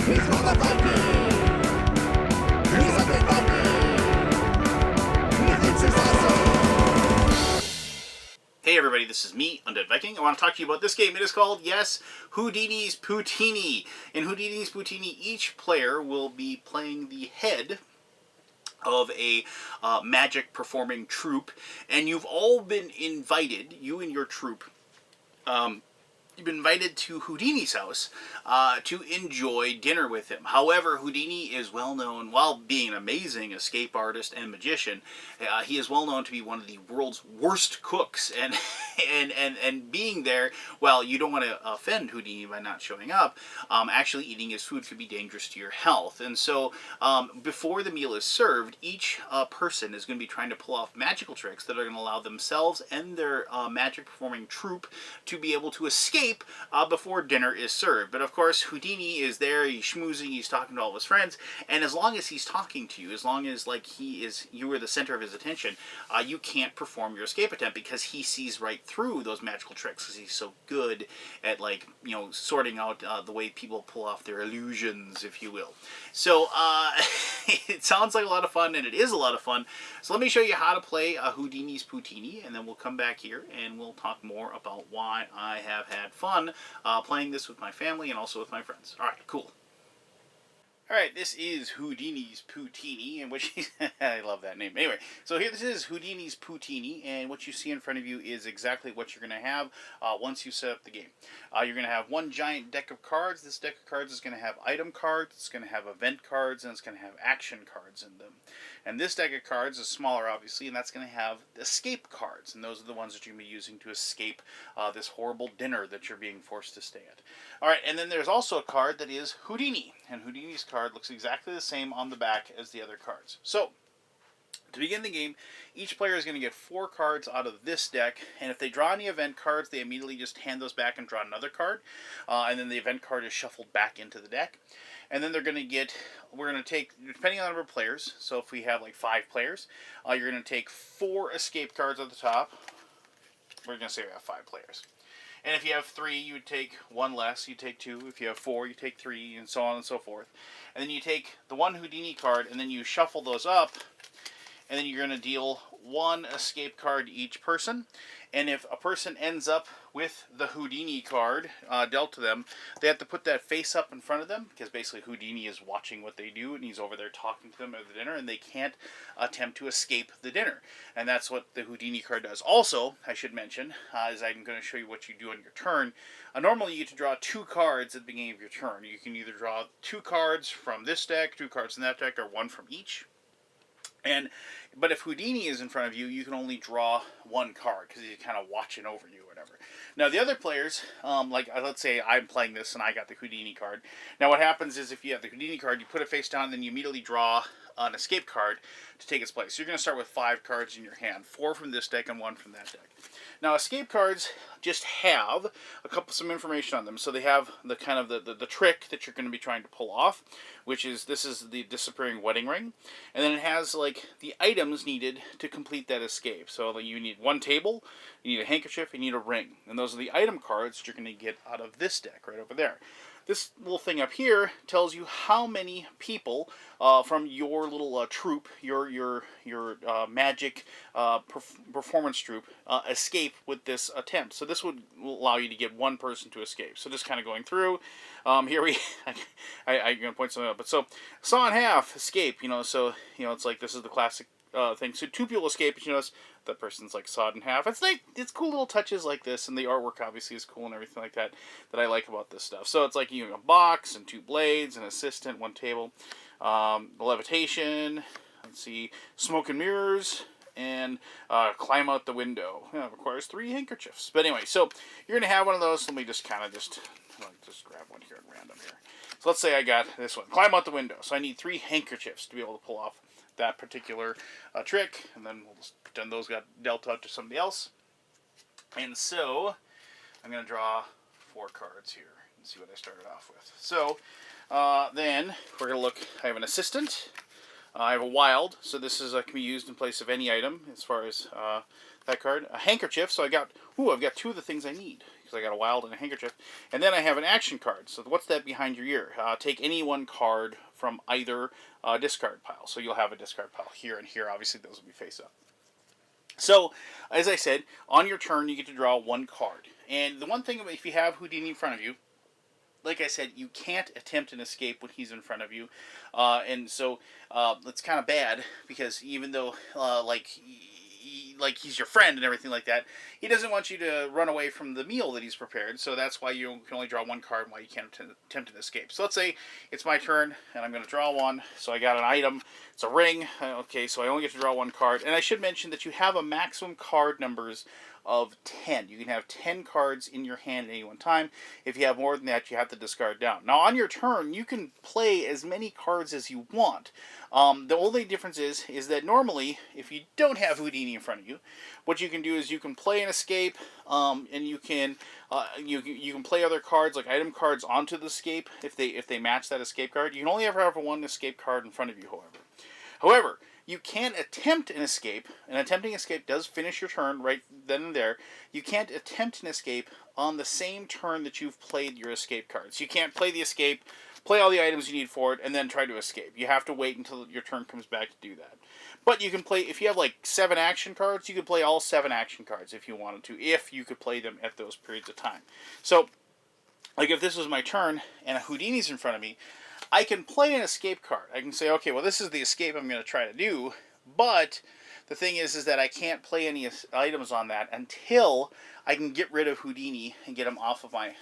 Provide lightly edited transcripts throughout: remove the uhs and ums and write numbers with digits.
Hey everybody, this is me, Undead Viking. I want to talk to you about this game. It is called, yes, Houdini's Poutini. In Houdini's Poutini, each player will be playing the head of a magic performing troupe, and you've all been invited, you and your troupe, you've been invited to Houdini's house to enjoy dinner with him. However, Houdini is well known, while being an amazing escape artist and magician, he is well known to be one of the world's worst cooks. And and being there, well, you don't want to offend Houdini by not showing up. Actually, eating his food could be dangerous to your health. And so, before the meal is served, each person is going to be trying to pull off magical tricks that are going to allow themselves and their magic performing troupe to be able to escape before dinner is served. But of course, Houdini is there, he's schmoozing, he's talking to all of his friends, and as long as he's talking to you, as long as you are the center of his attention, you can't perform your escape attempt because he sees right through those magical tricks because he's so good at, like, you know, sorting out the way people pull off their illusions, if you will. So it sounds like a lot of fun, and it is a lot of fun. So let me show you how to play Houdini's Poutini, and then we'll come back here and we'll talk more about why I have had fun playing this with my family and also with my friends. Alright, cool. Alright, this is Houdini's Poutini, and which I love that name. Anyway, so here this is Houdini's Poutini, and what you see in front of you is exactly what you're going to have once you set up the game. You're going to have one giant deck of cards. This deck of cards is going to have item cards, it's going to have event cards, and it's going to have action cards in them. And this deck of cards is smaller, obviously, and that's going to have escape cards, and those are the ones that you're going to be using to escape this horrible dinner that you're being forced to stay at. Alright, and then there's also a card that is Houdini, and Houdini's card looks exactly the same on the back as the other cards. So, to begin the game, each player is going to get 4 cards out of this deck, and if they draw any event cards, they immediately just hand those back and draw another card, and then the event card is shuffled back into the deck. And then they're going to get, we're going to take, depending on the number of players, so if we have like 5 players, you're going to take 4 escape cards at the top. We're going to say we have 5 players. And if you have 3, you would take 1 less, you take 2. If you have 4, you take 3, and so on and so forth. And then you take the 1 Houdini card, and then you shuffle those up, and then you're going to deal 1 escape card to each person. And if a person ends up with the Houdini card dealt to them, they have to put that face up in front of them, because basically Houdini is watching what they do, and he's over there talking to them at the dinner, and they can't attempt to escape the dinner. And that's what the Houdini card does. Also, I should mention, as I'm going to show you what you do on your turn, normally you get to draw 2 cards at the beginning of your turn. You can either draw 2 cards from this deck, 2 cards from that deck, or 1 from each. But if Houdini is in front of you, you can only draw 1 card because he's kind of watching over you or whatever. Now the other players, like let's say I'm playing this and I got the Houdini card. Now what happens is if you have the Houdini card, you put it face down, and then you immediately draw an escape card to take its place. So you're going to start with 5 cards in your hand, 4 from this deck and 1 from that deck. Now escape cards just have some information on them. So they have the kind of the trick that you're going to be trying to pull off, which is this is the disappearing wedding ring, and then it has like the items needed to complete that escape. So you need 1 table, you need a handkerchief, you need a ring, and those are the item cards that you're going to get out of this deck right over there. This little thing up here tells you how many people from your little troupe, your magic performance troupe, escape with this attempt. So this would allow you to get 1 person to escape. So just kind of going through, here I'm going to point something out. But so saw in half, escape. So it's like this is the classic thing. So 2 people escape, but you notice that person's like sawed in half. It's cool little touches like this, and the artwork obviously is cool and everything like that I like about this stuff. So it's like a box and 2 blades, an assistant, 1 table, levitation. Let's see, smoke and mirrors, and climb out the window. It requires 3 handkerchiefs. But anyway, so you're gonna have one of those. Let me just grab one here at random here. So let's say I got this one, climb out the window. So I need 3 handkerchiefs to be able to pull off that particular trick, and then we'll just pretend those got dealt out to somebody else. And so I'm going to draw 4 cards here and see what I started off with. So then we're going to look. I have an assistant. I have a wild, so this is can be used in place of any item as far as that card. A handkerchief, so I've got 2 of the things I need. Because I got a wild and a handkerchief. And then I have an action card. So what's that behind your ear? Take any one card from either discard pile. So you'll have a discard pile here and here. Obviously, those will be face up. So, as I said, on your turn, you get to draw 1 card. And the one thing, if you have Houdini in front of you, like I said, you can't attempt an escape when he's in front of you. And so, it's kind of bad, because even though, like he's your friend and everything like that, he doesn't want you to run away from the meal that he's prepared. So that's why you can only draw 1 card and why you can't attempt an escape. So let's say it's my turn and I'm going to draw 1. So I got an item. It's a ring. Okay, so I only get to draw 1 card. And I should mention that you have a maximum card numbers of 10. You can have 10 cards in your hand at any one time. If you have more than that, you have to discard down. Now, on your turn, you can play as many cards as you want. The only difference is that normally, if you don't have Houdini in front of you, what you can do is you can play an escape, and you can play other cards like item cards onto the escape if they match that escape card. You can only ever have 1 escape card in front of you, However, you can attempt an escape, and attempting escape does finish your turn right then and there. You can't attempt an escape on the same turn that you've played your escape cards. You can't play the escape, play all the items you need for it, and then try to escape. You have to wait until your turn comes back to do that. But you can play, if you have like 7 action cards, you could play all 7 action cards if you wanted to, if you could play them at those periods of time. So, like if this was my turn and a Houdini's in front of me, I can play an escape card. I can say, okay, well, this is the escape I'm going to try to do, but the thing is that I can't play any items on that until I can get rid of Houdini and get him off of my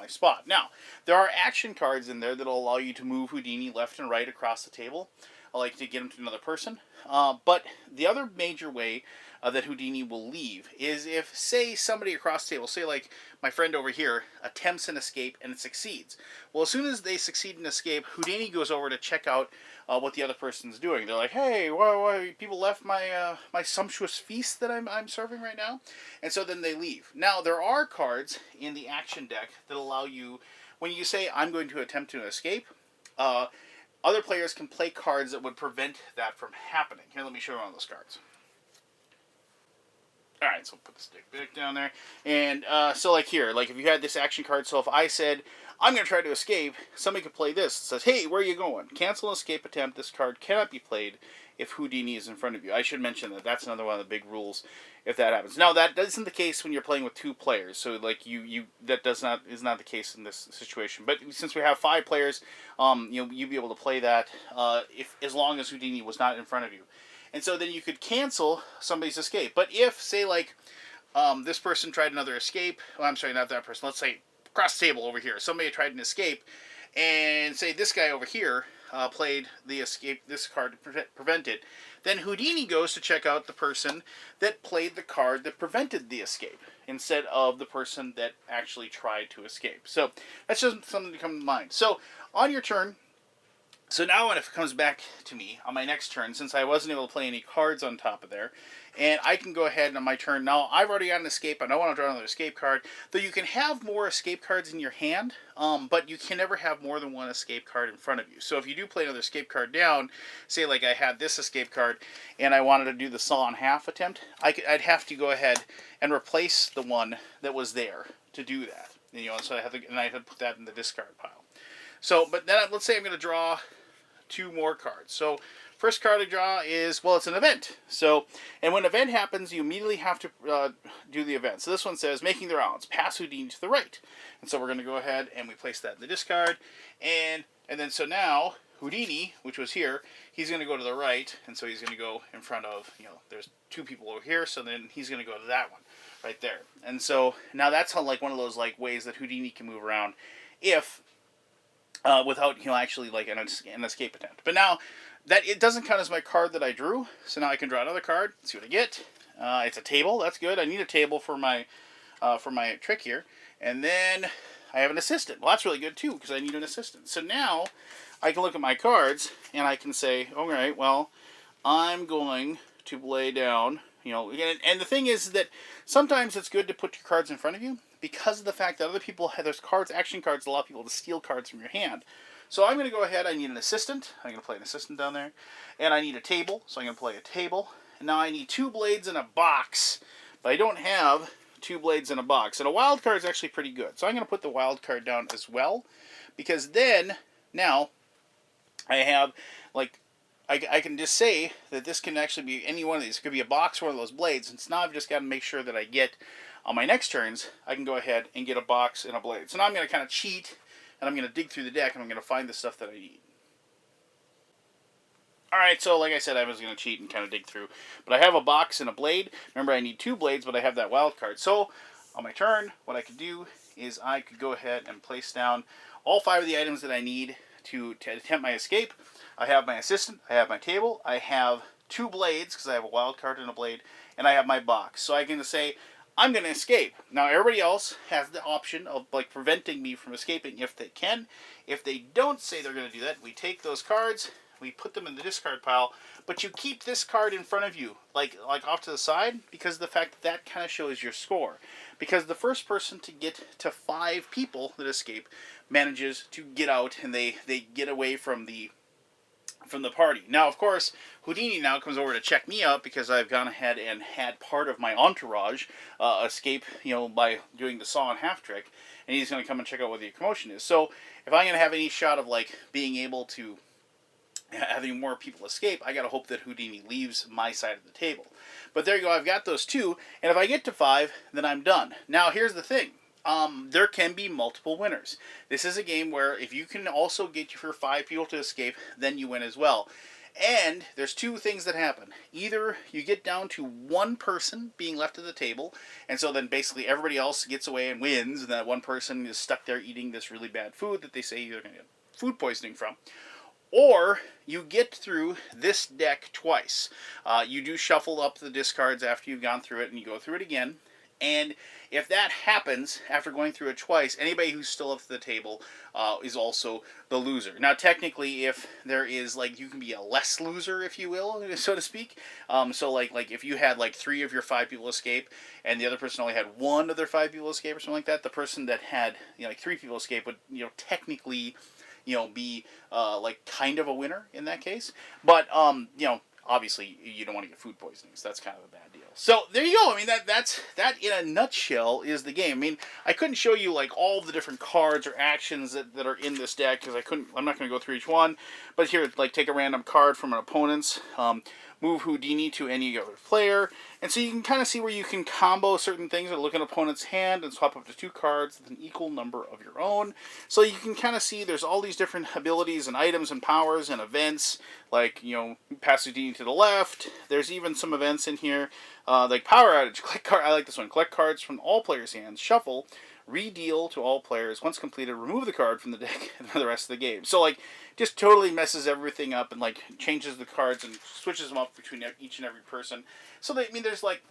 spot. Now, there are action cards in there that'll allow you to move Houdini left and right across the table, like to get him to another person. But the other major way that Houdini will leave is if, say, somebody across the table, say like my friend over here, attempts an escape and it succeeds. Well, as soon as they succeed in escape, Houdini goes over to check out what the other person's doing. They're like, hey, why people left my my sumptuous feast that I'm serving right now? And so then they leave. Now, there are cards in the action deck that allow you, when you say, I'm going to attempt to escape, other players can play cards that would prevent that from happening. Here, let me show you one of those cards. Alright, so we'll put the stick back down there. And so like here, like if you had this action card, so if I said, I'm going to try to escape, somebody could play this. It says, hey, where are you going? Cancel an escape attempt. This card cannot be played if Houdini is in front of you. I should mention that that's another one of the big rules if that happens. Now, that isn't the case when you're playing with 2 players. So like that is not the case in this situation. But since we have 5 players, you'd be able to play that as long as Houdini was not in front of you. And so then you could cancel somebody's escape. But if, say, like, this person tried another escape, well, I'm sorry, not that person, let's say across the table over here, somebody tried an escape, and say this guy over here played the escape, this card to prevent it, then Houdini goes to check out the person that played the card that prevented the escape, instead of the person that actually tried to escape. So that's just something to come to mind. So on your turn, so now when it comes back to me on my next turn, since I wasn't able to play any cards on top of there, and I can go ahead on my turn. Now, I've already got an escape. I don't want to draw another escape card. Though you can have more escape cards in your hand, but you can never have more than 1 escape card in front of you. So if you do play another escape card down, say like I had this escape card, and I wanted to do the saw in half attempt, I'd have to go ahead and replace the one that was there to do that. So I have to put that in the discard pile. So, but then let's say I'm going to draw 2 more cards. So, first card I draw is, well, it's an event. So, and when an event happens, you immediately have to do the event. So this one says, making the rounds, pass Houdini to the right. And so we're going to go ahead and we place that in the discard. And then so now, Houdini, which was here, he's going to go to the right. And so he's going to go in front of, there's 2 people over here. So then he's going to go to that one right there. And so now that's how, like, one of those like ways that Houdini can move around if without actually like an escape attempt. But now that it doesn't count as my card that I drew, so now I can draw another card. Let's see what I get. It's a table. That's good. I need a table for my trick here. And then I have an assistant. Well, that's really good too because I need an assistant. So now I can look at my cards and I can say, all right, well, I'm going to lay down. And the thing is that sometimes it's good to put your cards in front of you, because of the fact that other people have those cards, action cards, that allow people to steal cards from your hand. So I'm going to go ahead, I need an assistant. I'm going to play an assistant down there. And I need a table, so I'm going to play a table. Now I need 2 blades in a box, but I don't have 2 blades in a box. And a wild card is actually pretty good. So I'm going to put the wild card down as well, because then, now, I have, like, I can just say that this can actually be any one of these. It could be a box or one of those blades. And so now I've just got to make sure that I get, on my next turns, I can go ahead and get a box and a blade. So now I'm going to kind of cheat, and I'm going to dig through the deck, and I'm going to find the stuff that I need. Alright, so like I said, I was going to cheat and kind of dig through. But I have a box and a blade. Remember, I need 2 blades, but I have that wild card. So, on my turn, what I could do is I could go ahead and place down all 5 of the items that I need to attempt my escape. I have my assistant, I have my table, I have 2 blades, because I have a wild card and a blade, and I have my box. So I can say, I'm going to escape. Now, everybody else has the option of, like, preventing me from escaping if they can. If they don't say they're going to do that, we take those cards, we put them in the discard pile, but you keep this card in front of you, like off to the side, because of the fact that kind of shows your score. Because the first person to get to 5 people that escape manages to get out, and they get away from the party. Now, of course, Houdini now comes over to check me out because I've gone ahead and had part of my entourage escape, by doing the saw and half trick, and he's going to come and check out what the commotion is. So, if I'm going to have any shot of, like, being able to having more people escape, I gotta hope that Houdini leaves my side of the table. But there you go, I've got those 2, and if I get to 5, then I'm done. Now, here's the thing. There can be multiple winners. This is a game where if you can also get your 5 people to escape, then you win as well. And there's 2 things that happen. Either you get down to 1 person being left at the table, and so then basically everybody else gets away and wins, and that 1 person is stuck there eating this really bad food that they say you're going to get food poisoning from. Or you get through this deck twice. You do shuffle up the discards after you've gone through it, and you go through it again. And if that happens after going through it twice, anybody who's still up to the table is also the loser. Now, technically, if there is, like, you can be a less loser, if you will, so to speak. So, like if you had, like, 3 of your 5 people escape, and the other person only had 1 of their 5 people escape or something like that, the person that had, like, 3 people escape would, technically, be like kind of a winner in that case. But obviously you don't want to get food poisoning, so that's kind of a bad deal. So there you go. I mean, that in a nutshell is the game. I mean, I couldn't show you like all the different cards or actions that are in this deck because I'm not going to go through each one. But here, like, take a random card from an opponent's. Move Houdini to any other player. And so you can kind of see where you can combo certain things or look at an opponent's hand and swap up to 2 cards with an equal number of your own. So you can kind of see there's all these different abilities and items and powers and events, like, pass Houdini to the left. There's even some events in here, like Power Outage. I like this one. Collect cards from all players' hands. Shuffle. Redeal to all players. Once completed, remove the card from the deck for the rest of the game. So, like, just totally messes everything up and, like, changes the cards and switches them up between each and every person. So, there's, like,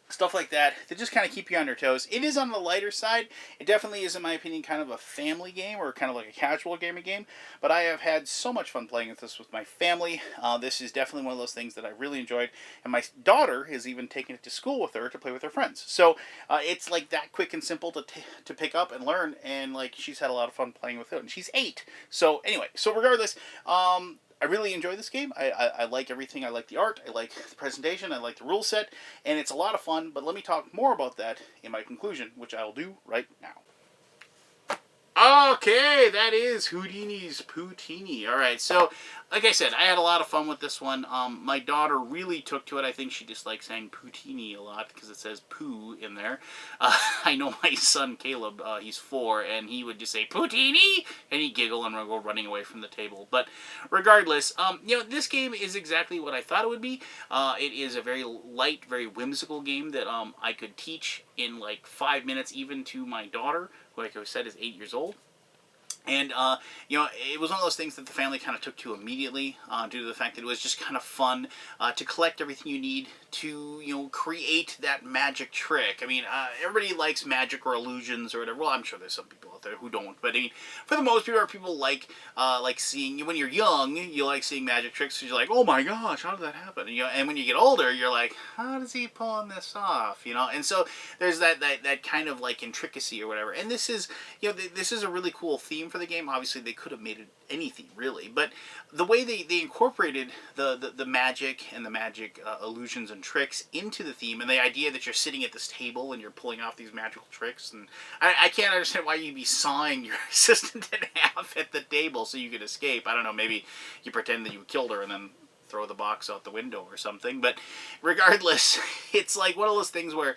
stuff like that just kind of keep you on your toes. It is on the lighter side. It definitely is, in my opinion, kind of a family game or kind of like a casual gaming game. But I have had so much fun playing with this with my family. This is definitely one of those things that I really enjoyed. And my daughter has even taken it to school with her to play with her friends. So it's like that quick and simple to pick up and learn. And like she's had a lot of fun playing with it. And she's 8. So anyway, regardless, I really enjoy this game. I like everything. I like the art. I like the presentation. I like the rule set. And it's a lot of fun. But let me talk more about that in my conclusion, which I will do right now. Okay, that is Houdini's Poutini. Alright, so, like I said, I had a lot of fun with this one. My daughter really took to it. I think she just likes saying Poutini a lot because it says poo in there. I know my son Caleb, he's 4, and he would just say Poutini, and he'd giggle and go running away from the table. But regardless, this game is exactly what I thought it would be. It is a very light, very whimsical game that I could teach in like 5 minutes even to my daughter, who, like I said, is 8 years old. And, it was one of those things that the family kind of took to immediately due to the fact that it was just kind of fun to collect everything you need to, create that magic trick. I mean, everybody likes magic or illusions or whatever. Well, I'm sure there's some people out there who don't, but I mean, for the most part, people like seeing, when you're young, you like seeing magic tricks because you're like, oh my gosh, how did that happen? And when you get older, you're like, how does he pulling this off? And so there's that kind of like intricacy or whatever. And this is, this is a really cool theme for the game. Obviously, they could have made it anything really, but the way they incorporated the magic and the magic illusions and tricks into the theme, and the idea that you're sitting at this table and you're pulling off these magical tricks, and I can't understand why you'd be sawing your assistant in half at the table so you could escape. I don't know, maybe you pretend that you killed her and then throw the box out the window or something, but regardless, it's like one of those things where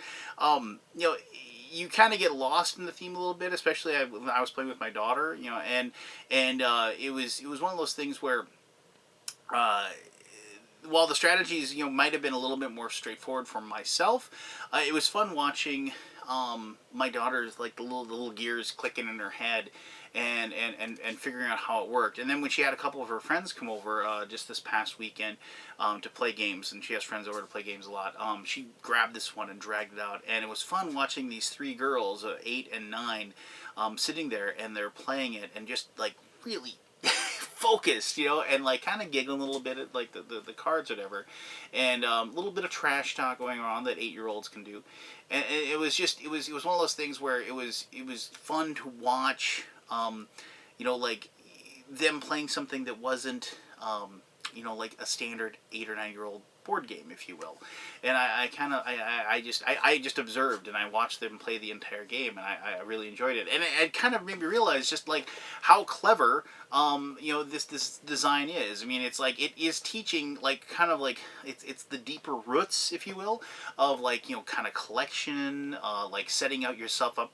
you kind of get lost in the theme a little bit, especially when I was playing with my daughter, and it was one of those things where while the strategies might have been a little bit more straightforward for myself, it was fun watching my daughter's like the little gears clicking in her head and figuring out how it worked. And then when she had a couple of her friends come over just this past weekend to play games, and she has friends over to play games a lot, she grabbed this one and dragged it out, and it was fun watching these three girls, 8 and 9, sitting there, and they're playing it and just like really focused, and like kind of giggling a little bit at like the cards or whatever, and a little bit of trash talk going on that 8-year-olds can do, and it was one of those things where it was fun to watch, like them playing something that wasn't like a standard 8 or 9-year-old board game, if you will. And I just observed and I watched them play the entire game, and I really enjoyed it. And it kind of made me realize just like how clever this design is. I mean, it's like it is teaching like kind of like it's the deeper roots, if you will, of like kind of collection, like setting yourself up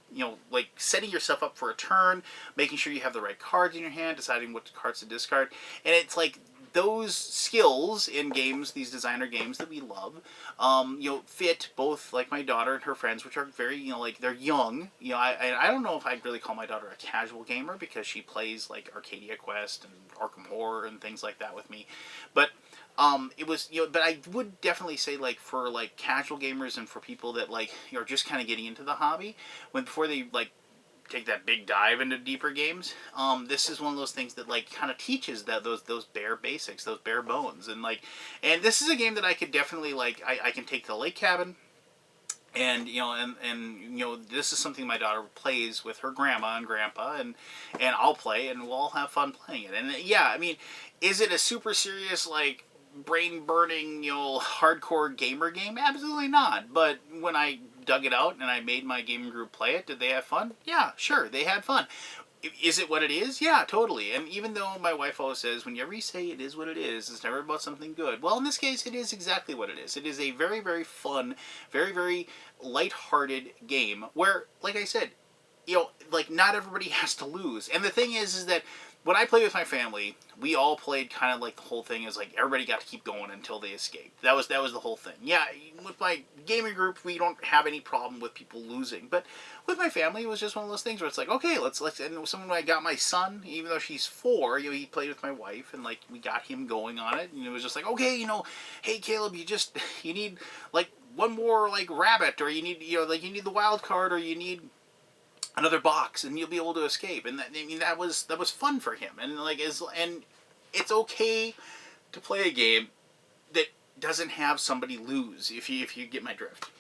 for a turn, making sure you have the right cards in your hand, deciding what cards to discard, and it's like those skills in games, these designer games that we love, fit both like my daughter and her friends, which are very, like they're young. I don't know if I'd really call my daughter a casual gamer because she plays like Arcadia Quest and Arkham Horror and things like that with me, but it was, but I would definitely say like for like casual gamers and for people that like are just kind of getting into the hobby, before they like take that big dive into deeper games, this is one of those things that like kind of teaches that those bare basics, those bare bones, and and this is a game that I could definitely like I can take to the lake cabin, and this is something my daughter plays with her grandma and grandpa, and I'll play, and we'll all have fun playing it. And yeah, I mean, is it a super serious like brain burning hardcore gamer game? Absolutely not. But when I dug it out and I made my gaming group play it, did they have fun? Yeah, sure, they had fun. Is it what it is? Yeah, totally. And even though my wife always says, whenever you say it is what it is, it's never about something good. Well, in this case, it is exactly what it is. It is a very, very fun, very, very lighthearted game where, like I said, like not everybody has to lose. And the thing is that when I play with my family, we all played kind of like the whole thing is like everybody got to keep going until they escaped. That was the whole thing. Yeah, with my gaming group, we don't have any problem with people losing. But with my family, it was just one of those things where it's like, okay, let's. And someone I got my son, even though she's 4, he played with my wife, and like we got him going on it, and it was just like, okay, hey Caleb, you need like one more like rabbit, or you need you need the wild card, or you need another box, and you'll be able to escape. And that was fun for him, and and it's okay to play a game that doesn't have somebody lose, if you get my drift.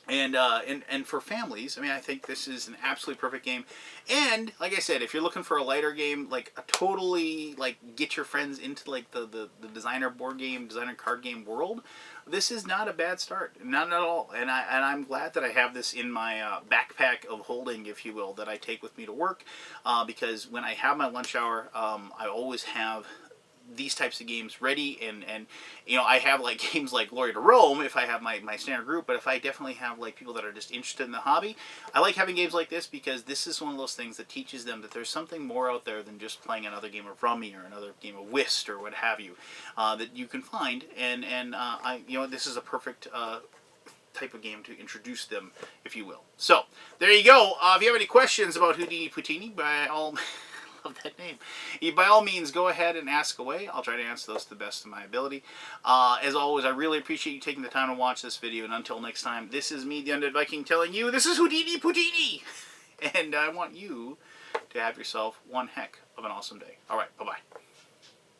And for families, I mean, I think this is an absolutely perfect game. And like I said, if you're looking for a lighter game, like a totally like get your friends into like the designer board game, designer card game world, this is not a bad start, not at all. And I'm glad that I have this in my backpack of holding, if you will, that I take with me to work, because when I have my lunch hour, I always have these types of games ready, and I have like games like Glory to Rome if I have my standard group, but if I definitely have like people that are just interested in the hobby, I like having games like this, because this is one of those things that teaches them that there's something more out there than just playing another game of Rummy or another game of Whist or what have you, that you can find, and this is a perfect type of game to introduce them, if you will. So there you go. If you have any questions about Houdini Poutini, by all love that name, by all means, go ahead and ask away. I'll try to answer those to the best of my ability. As always, I really appreciate you taking the time to watch this video, and until next time, this is me, the Undead Viking, telling you this is Houdini Poutini! And I want you to have yourself one heck of an awesome day. All right, bye-bye.